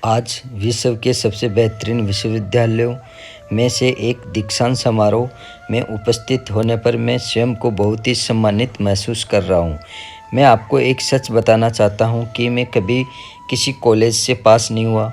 आज विश्व के सबसे बेहतरीन विश्वविद्यालयों में से एक दीक्षांत समारोह में उपस्थित होने पर मैं स्वयं को बहुत ही सम्मानित महसूस कर रहा हूँ। मैं आपको एक सच बताना चाहता हूँ कि मैं कभी किसी कॉलेज से पास नहीं हुआ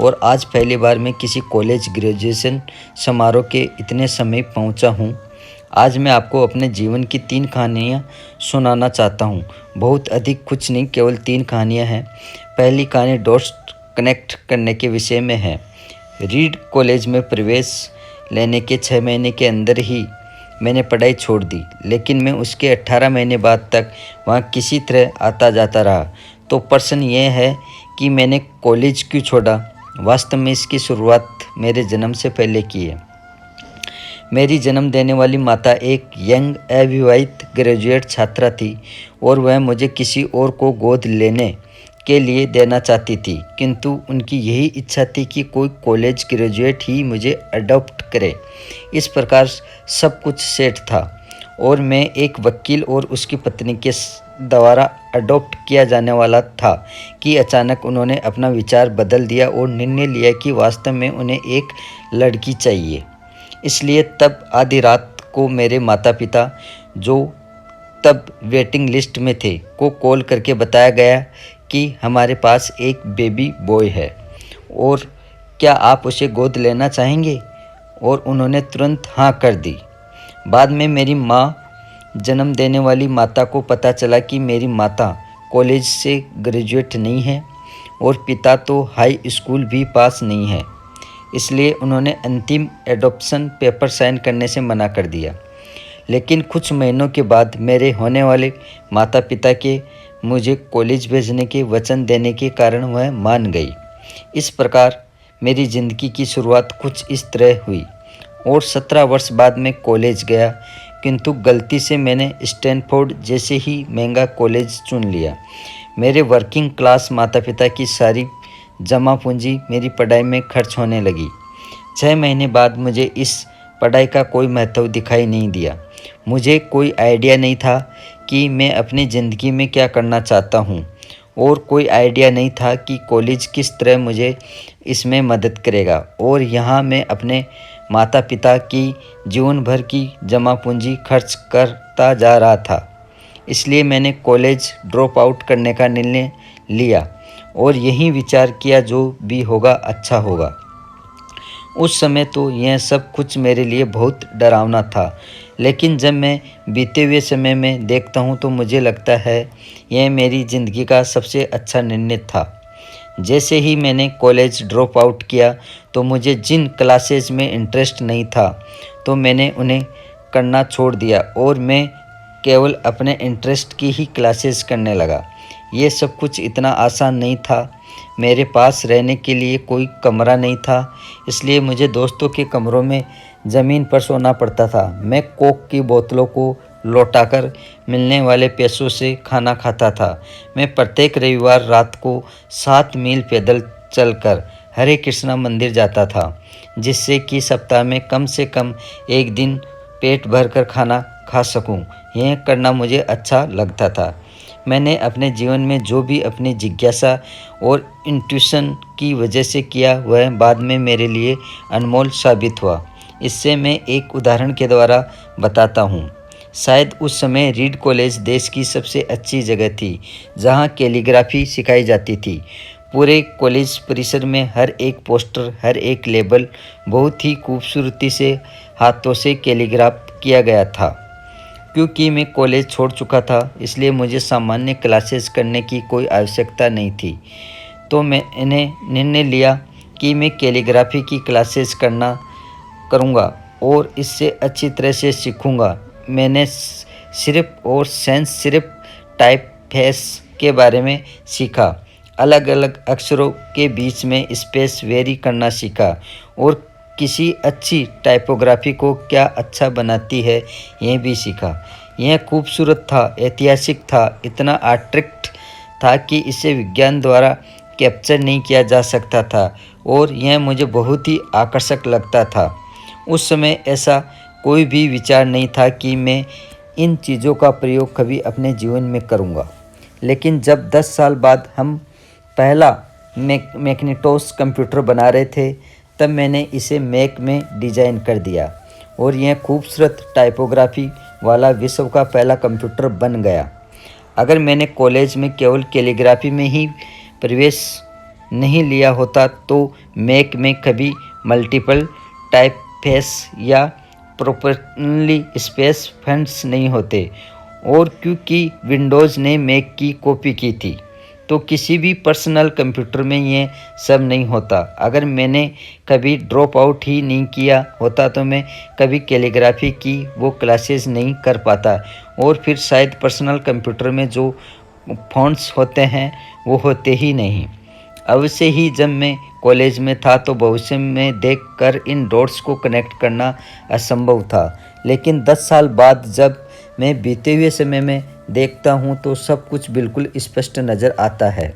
और आज पहली बार मैं किसी कॉलेज ग्रेजुएशन समारोह के इतने समीप पहुँचा हूँ। आज मैं आपको अपने जीवन की 3 कहानियाँ सुनाना चाहता हूँ। बहुत अधिक कुछ नहीं, केवल 3 कहानियाँ हैं। पहली कहानी डॉट्स कनेक्ट करने के विषय में है। रीड कॉलेज में प्रवेश लेने के 6 महीने के अंदर ही मैंने पढ़ाई छोड़ दी, लेकिन मैं उसके 18 महीने बाद तक वहाँ किसी तरह आता जाता रहा। तो प्रश्न ये है कि मैंने कॉलेज क्यों छोड़ा। वास्तव में इसकी शुरुआत मेरे जन्म से पहले की है। मेरी जन्म देने वाली माता एक यंग अविवाहित ग्रेजुएट छात्रा थी और वह मुझे किसी और को गोद लेने के लिए देना चाहती थी, किंतु उनकी यही इच्छा थी कि कोई कॉलेज ग्रेजुएट ही मुझे अडॉप्ट करे। इस प्रकार सब कुछ सेट था और मैं एक वकील और उसकी पत्नी के द्वारा अडॉप्ट किया जाने वाला था कि अचानक उन्होंने अपना विचार बदल दिया और निर्णय लिया कि वास्तव में उन्हें एक लड़की चाहिए। इसलिए तब आधी रात को मेरे माता पिता, जो तब वेटिंग लिस्ट में थे, को कॉल करके बताया गया कि हमारे पास एक बेबी बॉय है और क्या आप उसे गोद लेना चाहेंगे, और उन्होंने तुरंत हाँ कर दी। बाद में मेरी माँ, जन्म देने वाली माता को पता चला कि मेरी माता कॉलेज से ग्रेजुएट नहीं है और पिता तो हाई स्कूल भी पास नहीं है। इसलिए उन्होंने अंतिम एडॉप्शन पेपर साइन करने से मना कर दिया। लेकिन कुछ महीनों के बाद मेरे होने वाले माता पिता के मुझे कॉलेज भेजने के वचन देने के कारण वह मान गई। इस प्रकार मेरी ज़िंदगी की शुरुआत कुछ इस तरह हुई और 17 वर्ष बाद मैं कॉलेज गया, किंतु गलती से मैंने स्टैनफोर्ड जैसे ही महंगा कॉलेज चुन लिया। मेरे वर्किंग क्लास माता पिता की सारी जमा पूंजी मेरी पढ़ाई में खर्च होने लगी। 6 महीने बाद मुझे इस पढ़ाई का कोई महत्व दिखाई नहीं दिया। मुझे कोई आइडिया नहीं था कि मैं अपनी ज़िंदगी में क्या करना चाहता हूँ और कोई आइडिया नहीं था कि कॉलेज किस तरह मुझे इसमें मदद करेगा। और यहाँ मैं अपने माता पिता की जीवन भर की जमा पूंजी खर्च करता जा रहा था। इसलिए मैंने कॉलेज ड्रॉप आउट करने का निर्णय लिया और यही विचार किया जो भी होगा अच्छा होगा। उस समय तो यह सब कुछ मेरे लिए बहुत डरावना था, लेकिन जब मैं बीते हुए समय में देखता हूँ तो मुझे लगता है यह मेरी ज़िंदगी का सबसे अच्छा निर्णय था। जैसे ही मैंने कॉलेज ड्रॉप आउट किया तो मुझे जिन क्लासेज में इंटरेस्ट नहीं था तो मैंने उन्हें करना छोड़ दिया और मैं केवल अपने इंटरेस्ट की ही क्लासेस करने लगा। ये सब कुछ इतना आसान नहीं था। मेरे पास रहने के लिए कोई कमरा नहीं था, इसलिए मुझे दोस्तों के कमरों में ज़मीन पर सोना पड़ता था। मैं कोक की बोतलों को लौटाकर मिलने वाले पैसों से खाना खाता था। मैं प्रत्येक रविवार रात को 7 मील पैदल चलकर हरे कृष्णा मंदिर जाता था, जिससे कि सप्ताह में कम से कम एक दिन पेट भरकर खाना खा सकूं। यह करना मुझे अच्छा लगता था। मैंने अपने जीवन में जो भी अपनी जिज्ञासा और इंट्यूशन की वजह से किया, वह बाद में मेरे लिए अनमोल साबित हुआ। इससे मैं एक उदाहरण के द्वारा बताता हूँ। शायद उस समय रीड कॉलेज देश की सबसे अच्छी जगह थी जहाँ कैलीग्राफी सिखाई जाती थी। पूरे कॉलेज परिसर में हर एक पोस्टर, हर एक लेबल बहुत ही खूबसूरती से हाथों से कैलीग्राफ किया गया था। क्योंकि मैं कॉलेज छोड़ चुका था, इसलिए मुझे सामान्य क्लासेस करने की कोई आवश्यकता नहीं थी। तो मैंने निर्णय लिया कि मैं कैलीग्राफी की क्लासेस करूँगा और इससे अच्छी तरह से सीखूँगा। मैंने सिर्फ और सेंस सिर्फ टाइपफेस के बारे में सीखा, अलग अलग अक्षरों के बीच में स्पेस वेरी करना सीखा और किसी अच्छी टाइपोग्राफी को क्या अच्छा बनाती है यह भी सीखा। यह खूबसूरत था, ऐतिहासिक था, इतना आर्टिस्ट था कि इसे विज्ञान द्वारा कैप्चर नहीं किया जा सकता था और यह मुझे बहुत ही आकर्षक लगता था। उस समय ऐसा कोई भी विचार नहीं था कि मैं इन चीज़ों का प्रयोग कभी अपने जीवन में करूँगा। लेकिन जब 10 साल बाद हम पहला मैकिन्टोश कंप्यूटर बना रहे थे, तब मैंने इसे मैक में डिज़ाइन कर दिया और यह खूबसूरत टाइपोग्राफी वाला विश्व का पहला कंप्यूटर बन गया। अगर मैंने कॉलेज में केवल कैलीग्राफी में ही प्रवेश नहीं लिया होता तो मैक में कभी मल्टीपल टाइपफेस या प्रॉपरली स्पेस फंड्स नहीं होते, और क्योंकि विंडोज़ ने मैक की कॉपी की थी तो किसी भी पर्सनल कंप्यूटर में ये सब नहीं होता। अगर मैंने कभी ड्रॉप आउट ही नहीं किया होता तो मैं कभी कैलीग्राफी की वो क्लासेस नहीं कर पाता, और फिर शायद पर्सनल कंप्यूटर में जो फ़ॉन्ट्स होते हैं वो होते ही नहीं। अवश्य ही जब मैं कॉलेज में था तो भविष्य में देखकर इन डॉट्स को कनेक्ट करना असंभव था, लेकिन 10 साल बाद जब मैं बीते हुए समय में देखता हूँ तो सब कुछ बिल्कुल स्पष्ट नज़र आता है।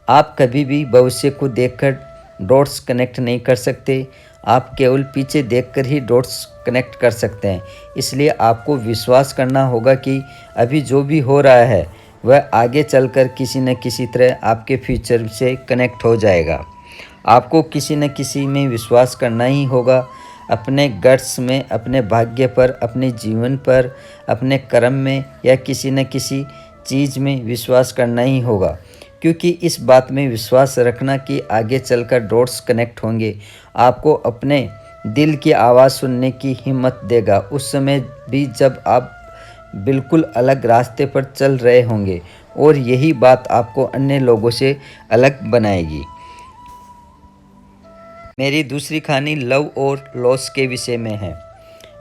आप कभी भी भविष्य को देखकर डॉट्स कनेक्ट नहीं कर सकते, आप केवल पीछे देखकर ही डॉट्स कनेक्ट कर सकते हैं। इसलिए आपको विश्वास करना होगा कि अभी जो भी हो रहा है वह आगे चलकर किसी न किसी तरह आपके फ्यूचर से कनेक्ट हो जाएगा। आपको किसी न किसी में विश्वास करना ही होगा, अपने गट्स में, अपने भाग्य पर, अपने जीवन पर, अपने कर्म में, या किसी न किसी चीज़ में विश्वास करना ही होगा, क्योंकि इस बात में विश्वास रखना कि आगे चलकर डॉट्स कनेक्ट होंगे आपको अपने दिल की आवाज़ सुनने की हिम्मत देगा, उस समय भी जब आप बिल्कुल अलग रास्ते पर चल रहे होंगे, और यही बात आपको अन्य लोगों से अलग बनाएगी। मेरी दूसरी कहानी लव और लॉस के विषय में है।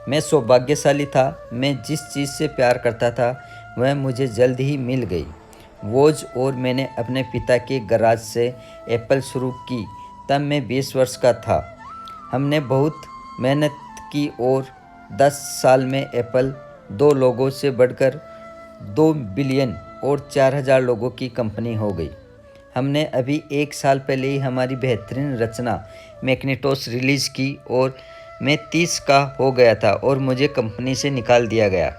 मैं सौभाग्यशाली था, मैं जिस चीज़ से प्यार करता था वह मुझे जल्द ही मिल गई। वोज और मैंने अपने पिता के गराज से एप्पल शुरू की तब मैं 20 वर्ष का था। हमने बहुत मेहनत की और 10 साल में एप्पल 2 लोगों से बढ़कर 2 बिलियन और 4000 लोगों की कंपनी हो गई। हमने अभी 1 साल पहले ही हमारी बेहतरीन रचना मैकिन्टोश रिलीज़ की और मैं 30 का हो गया था और मुझे कंपनी से निकाल दिया गया।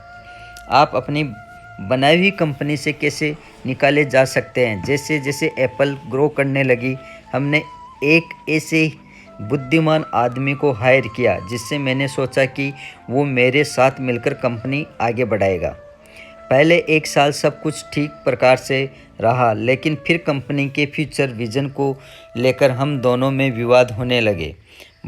आप अपनी बनाई हुई कंपनी से कैसे निकाले जा सकते हैं? जैसे जैसे एप्पल ग्रो करने लगी, हमने एक ऐसे बुद्धिमान आदमी को हायर किया जिससे मैंने सोचा कि वो मेरे साथ मिलकर कंपनी आगे बढ़ाएगा। पहले 1 साल सब कुछ ठीक प्रकार से रहा, लेकिन फिर कंपनी के फ्यूचर विजन को लेकर हम दोनों में विवाद होने लगे।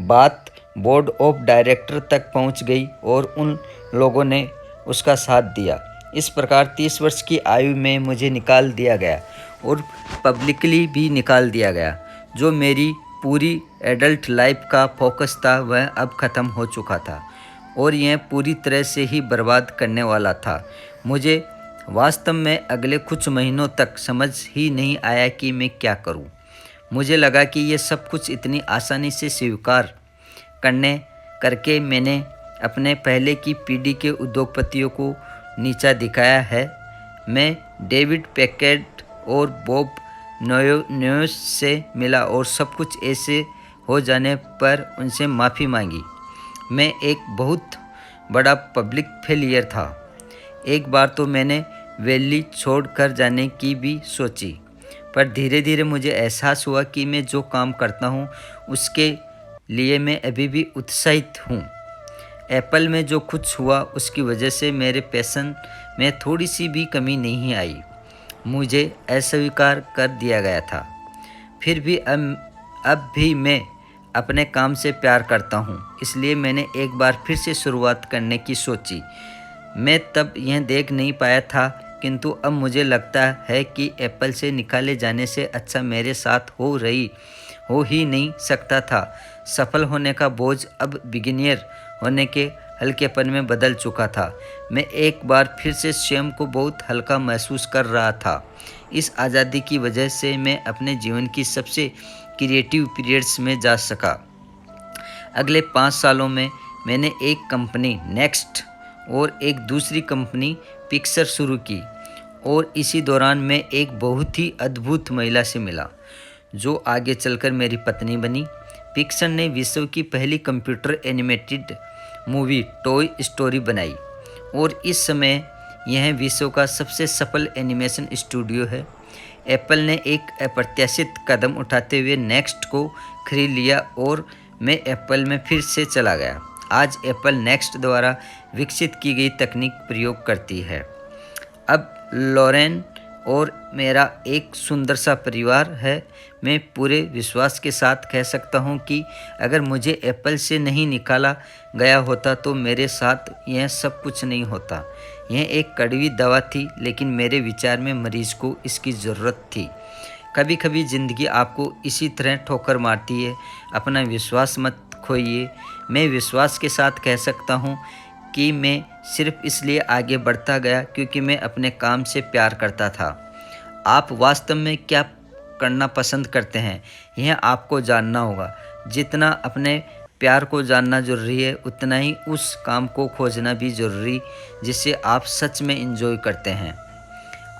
बात बोर्ड ऑफ डायरेक्टर तक पहुंच गई और उन लोगों ने उसका साथ दिया। इस प्रकार 30 वर्ष की आयु में मुझे निकाल दिया गया और पब्लिकली भी निकाल दिया गया। जो मेरी पूरी एडल्ट लाइफ का फोकस था वह अब ख़त्म हो चुका था और यह पूरी तरह से ही बर्बाद करने वाला था। मुझे वास्तव में अगले कुछ महीनों तक समझ ही नहीं आया कि मैं क्या करूं। मुझे लगा कि ये सब कुछ इतनी आसानी से स्वीकार करके मैंने अपने पहले की पीढ़ी के उद्योगपतियों को नीचा दिखाया है। मैं डेविड पैकर्ड और बॉब नोयस से मिला और सब कुछ ऐसे हो जाने पर उनसे माफ़ी मांगी। मैं एक बहुत बड़ा पब्लिक फेलियर था। एक बार तो मैंने वैली छोड़ कर जाने की भी सोची, पर धीरे धीरे मुझे एहसास हुआ कि मैं जो काम करता हूँ उसके लिए मैं अभी भी उत्साहित हूँ। एप्पल में जो कुछ हुआ उसकी वजह से मेरे पैशन में थोड़ी सी भी कमी नहीं आई। मुझे अस्वीकार कर दिया गया था। फिर भी अब भी मैं अपने काम से प्यार करता हूँ, इसलिए मैंने एक बार फिर से शुरुआत करने की सोची। मैं तब यह देख नहीं पाया था, किंतु अब मुझे लगता है कि एप्पल से निकाले जाने से अच्छा मेरे साथ हो ही नहीं सकता था। सफल होने का बोझ अब बिगिनियर होने के हल्केपन में बदल चुका था। मैं एक बार फिर से स्वयं को बहुत हल्का महसूस कर रहा था। इस आज़ादी की वजह से मैं अपने जीवन की सबसे क्रिएटिव पीरियड्स में जा सका। अगले 5 सालों में मैंने एक कंपनी नेक्स्ट और एक दूसरी कंपनी पिक्सर शुरू की, और इसी दौरान मैं एक बहुत ही अद्भुत महिला से मिला जो आगे चलकर मेरी पत्नी बनी। पिक्सर ने विश्व की पहली computer animated movie toy story बनाई और इस समय यह विश्व का सबसे सफल एनिमेशन स्टूडियो है। एप्पल ने एक अप्रत्याशित कदम उठाते हुए नेक्स्ट को खरीद लिया और मैं एप्पल में फिर से चला गया। आज एप्पल नेक्स्ट द्वारा विकसित की गई तकनीक प्रयोग करती है। अब लॉरेन और मेरा एक सुंदर सा परिवार है। मैं पूरे विश्वास के साथ कह सकता हूँ कि अगर मुझे एप्पल से नहीं निकाला गया होता तो मेरे साथ यह सब कुछ नहीं होता। यह एक कड़वी दवा थी, लेकिन मेरे विचार में मरीज को इसकी ज़रूरत थी। कभी कभी ज़िंदगी आपको इसी तरह ठोकर मारती है। अपना विश्वास मत खोइए। मैं विश्वास के साथ कह सकता हूँ कि मैं सिर्फ इसलिए आगे बढ़ता गया क्योंकि मैं अपने काम से प्यार करता था। आप वास्तव में क्या करना पसंद करते हैं, यह आपको जानना होगा। जितना अपने प्यार को जानना ज़रूरी है, उतना ही उस काम को खोजना भी ज़रूरी जिसे आप सच में एंजॉय करते हैं।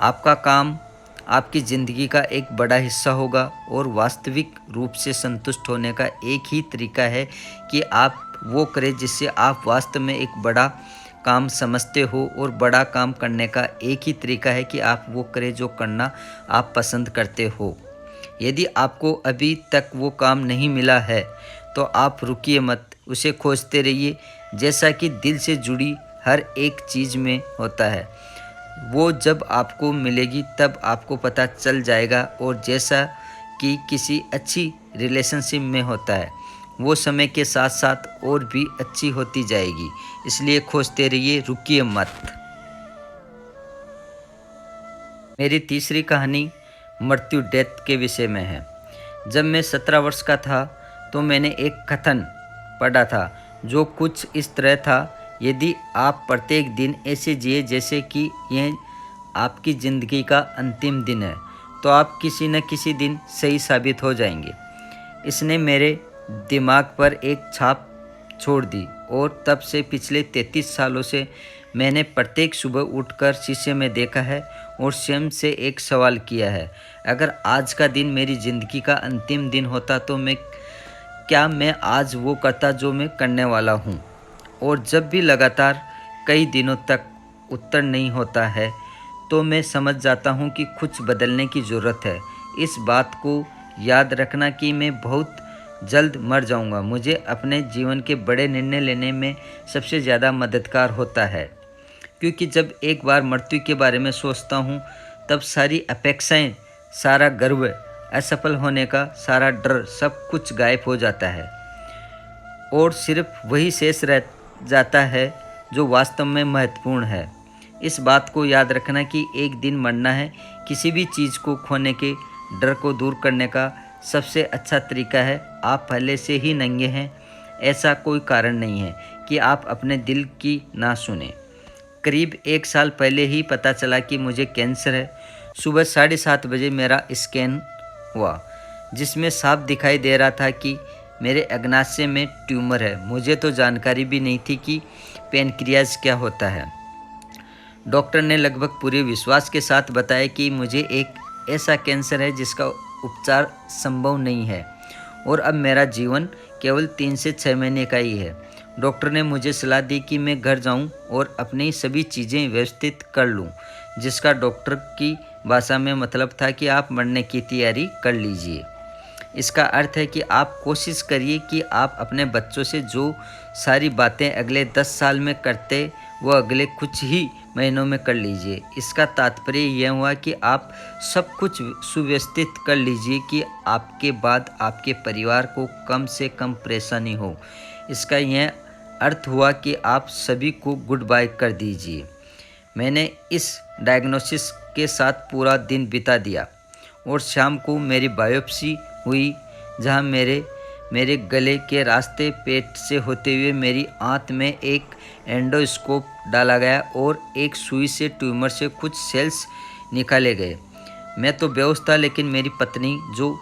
आपका काम आपकी ज़िंदगी का एक बड़ा हिस्सा होगा और वास्तविक रूप से संतुष्ट होने का एक ही तरीका है कि आप वो करें जिससे आप वास्तव में एक बड़ा काम समझते हो, और बड़ा काम करने का एक ही तरीका है कि आप वो करें जो करना आप पसंद करते हो। यदि आपको अभी तक वो काम नहीं मिला है तो आप रुकिए मत, उसे खोजते रहिए। जैसा कि दिल से जुड़ी हर एक चीज़ में होता है, वो जब आपको मिलेगी तब आपको पता चल जाएगा। और जैसा कि किसी अच्छी रिलेशनशिप में होता है, वो समय के साथ साथ और भी अच्छी होती जाएगी। इसलिए खोजते रहिए, रुकिए मत। मेरी तीसरी कहानी मृत्यु डेथ के विषय में है। जब मैं 17 वर्ष का था तो मैंने एक कथन पढ़ा था जो कुछ इस तरह था, यदि आप प्रत्येक दिन ऐसे जिए जैसे कि यह आपकी ज़िंदगी का अंतिम दिन है तो आप किसी न किसी दिन सही साबित हो जाएंगे। इसने मेरे दिमाग पर एक छाप छोड़ दी और तब से पिछले 33 सालों से मैंने प्रत्येक सुबह उठकर शीशे में देखा है और स्वयं से एक सवाल किया है, अगर आज का दिन मेरी ज़िंदगी का अंतिम दिन होता तो मैं आज वो करता जो मैं करने वाला हूँ। और जब भी लगातार कई दिनों तक उत्तर नहीं होता है तो मैं समझ जाता हूँ कि कुछ बदलने की ज़रूरत है। इस बात को याद रखना कि मैं बहुत जल्द मर जाऊँगा मुझे अपने जीवन के बड़े निर्णय लेने में सबसे ज़्यादा मददगार होता है, क्योंकि जब एक बार मृत्यु के बारे में सोचता हूँ तब सारी अपेक्षाएं, सारा गर्व, असफल होने का सारा डर, सब कुछ गायब हो जाता है और सिर्फ वही शेष रह जाता है जो वास्तव में महत्वपूर्ण है। इस बात को याद रखना कि एक दिन मरना है। किसी भी चीज़ को खोने के डर को दूर करने का सबसे अच्छा तरीका है आप पहले से ही नंगे हैं। ऐसा कोई कारण नहीं है कि आप अपने दिल की ना सुने। करीब 1 साल पहले ही पता चला कि मुझे कैंसर है। सुबह 7:30 बजे मेरा स्कैन हुआ जिसमें साफ दिखाई दे रहा था कि मेरे अग्नाशय में ट्यूमर है। मुझे तो जानकारी भी नहीं थी कि पैनक्रियाज क्या होता है। डॉक्टर ने लगभग पूरे विश्वास के साथ बताया कि मुझे एक ऐसा कैंसर है जिसका उपचार संभव नहीं है और अब मेरा जीवन केवल 3 से 6 महीने का ही है। डॉक्टर ने मुझे सलाह दी कि मैं घर जाऊं और अपनी सभी चीज़ें व्यवस्थित कर लूं, जिसका डॉक्टर की भाषा में मतलब था कि आप मरने की तैयारी कर लीजिए। इसका अर्थ है कि आप कोशिश करिए कि आप अपने बच्चों से जो सारी बातें अगले 10 साल में करते वो अगले कुछ ही महीनों में कर लीजिए। इसका तात्पर्य यह हुआ कि आप सब कुछ सुव्यवस्थित कर लीजिए कि आपके बाद आपके परिवार को कम से कम परेशानी हो। इसका यह अर्थ हुआ कि आप सभी को गुड बाय कर दीजिए। मैंने इस डायग्नोसिस के साथ पूरा दिन बिता दिया और शाम को मेरी बायोप्सी हुई जहां मेरे गले के रास्ते पेट से होते हुए मेरी आंत में एक एंडोस्कोप डाला गया और एक सुई से ट्यूमर से कुछ सेल्स निकाले गए। मैं तो बेहोश था, लेकिन मेरी पत्नी जो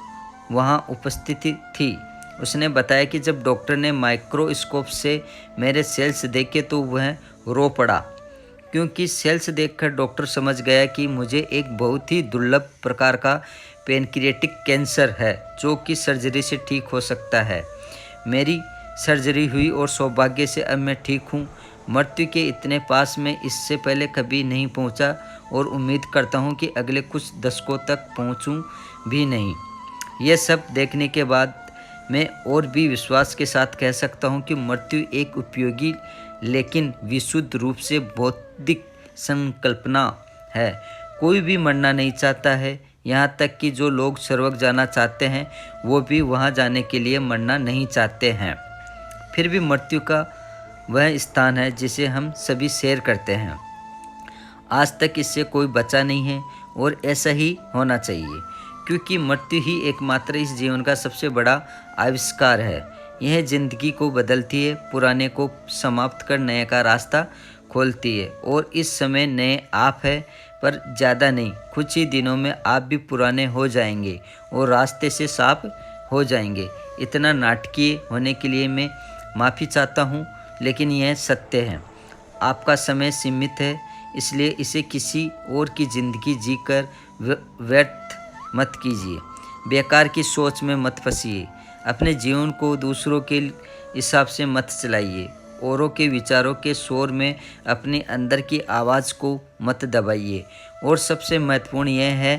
वहां उपस्थित थी उसने बताया कि जब डॉक्टर ने माइक्रोस्कोप से मेरे सेल्स देखे तो वह रो पड़ा, क्योंकि सेल्स देखकर डॉक्टर समझ गया कि मुझे एक बहुत ही दुर्लभ प्रकार का पैनक्रियाटिक कैंसर है जो कि सर्जरी से ठीक हो सकता है। मेरी सर्जरी हुई और सौभाग्य से अब मैं ठीक हूँ। मृत्यु के इतने पास मैं इससे पहले कभी नहीं पहुंचा और उम्मीद करता हूं कि अगले कुछ दशकों तक पहुंचूं भी नहीं। ये सब देखने के बाद मैं और भी विश्वास के साथ कह सकता हूं कि मृत्यु एक उपयोगी लेकिन विशुद्ध रूप से बौद्धिक संकल्पना है। कोई भी मरना नहीं चाहता है, यहाँ तक कि जो लोग स्वर्ग जाना चाहते हैं वो भी वहाँ जाने के लिए मरना नहीं चाहते हैं। फिर भी मृत्यु का वह स्थान है जिसे हम सभी शेयर करते हैं। आज तक इससे कोई बचा नहीं है और ऐसा ही होना चाहिए, क्योंकि मृत्यु ही एकमात्र इस जीवन का सबसे बड़ा आविष्कार है। यह जिंदगी को बदलती है, पुराने को समाप्त कर नए का रास्ता खोलती है। और इस समय नए आप है, पर ज़्यादा नहीं, कुछ ही दिनों में आप भी पुराने हो जाएंगे और रास्ते से साफ हो जाएंगे। इतना नाटकीय होने के लिए मैं माफ़ी चाहता हूँ, लेकिन यह सत्य है। आपका समय सीमित है, इसलिए इसे किसी और की ज़िंदगी जीकर व्यर्थ मत कीजिए। बेकार की सोच में मत फंसिए। अपने जीवन को दूसरों के हिसाब से मत चलाइए। औरों के विचारों के शोर में अपने अंदर की आवाज़ को मत दबाइए। और सबसे महत्वपूर्ण यह है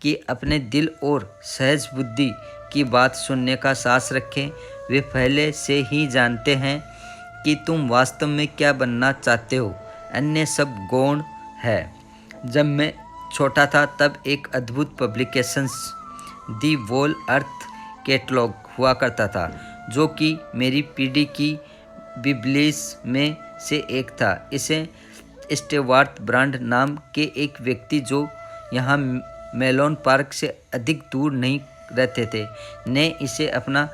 कि अपने दिल और सहज बुद्धि की बात सुनने का साहस रखें। वे पहले से ही जानते हैं कि तुम वास्तव में क्या बनना चाहते हो, अन्य सब गौण है। जब मैं छोटा था तब एक अद्भुत पब्लिकेशंस दी वोल अर्थ कैटलॉग हुआ करता था, जो कि मेरी पीढ़ी की बिब्लीज में से एक था। इसे स्टेवार्ट ब्रांड नाम के एक व्यक्ति, जो यहाँ मेलोन पार्क से अधिक दूर नहीं रहते थे, ने इसे अपना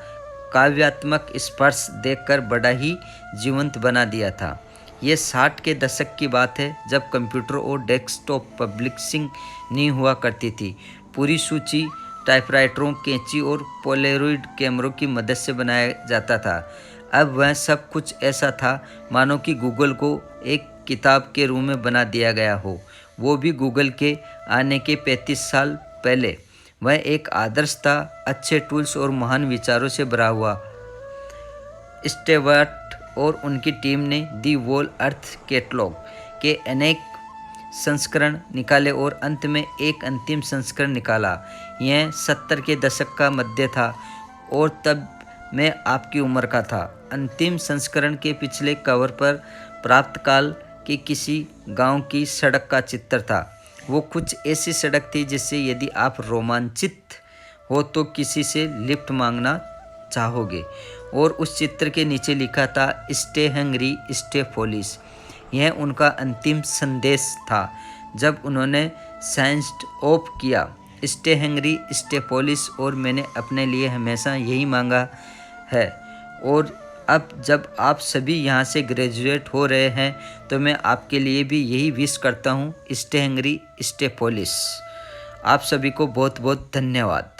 काव्यात्मक स्पर्श देकर बड़ा ही जीवंत बना दिया था। ये 60 के दशक की बात है, जब कंप्यूटर और डेस्कटॉप पब्लिशिंग नहीं हुआ करती थी। पूरी सूची टाइपराइटरों, कैंची और पोलरॉइड कैमरों की मदद से बनाया जाता था। अब वह सब कुछ ऐसा था मानो कि गूगल को एक किताब के रूप में बना दिया गया हो, वो भी गूगल के आने के 35 साल पहले। वह एक आदर्श था, अच्छे टूल्स और महान विचारों से भरा हुआ। स्टेवार्ट और उनकी टीम ने दी वोल अर्थ कैटलॉग के अनेक संस्करण निकाले और अंत में एक अंतिम संस्करण निकाला। यह 70 के दशक का मध्य था और तब मैं आपकी उम्र का था। अंतिम संस्करण के पिछले कवर पर प्रातःकाल के किसी गांव की सड़क का चित्र था। वो कुछ ऐसी सड़क थी जिससे यदि आप रोमांचित हो तो किसी से लिफ्ट मांगना चाहोगे। और उस चित्र के नीचे लिखा था, स्टे हंग्री स्टे फॉलिश। यह उनका अंतिम संदेश था जब उन्होंने साइंस्ड ऑफ किया, स्टे हंग्री स्टे फॉलिश। और मैंने अपने लिए हमेशा यही मांगा है। और अब जब आप सभी यहाँ से ग्रेजुएट हो रहे हैं तो मैं आपके लिए भी यही विश करता हूँ, स्टे हंग्री स्टे फॉलिश। आप सभी को बहुत बहुत धन्यवाद।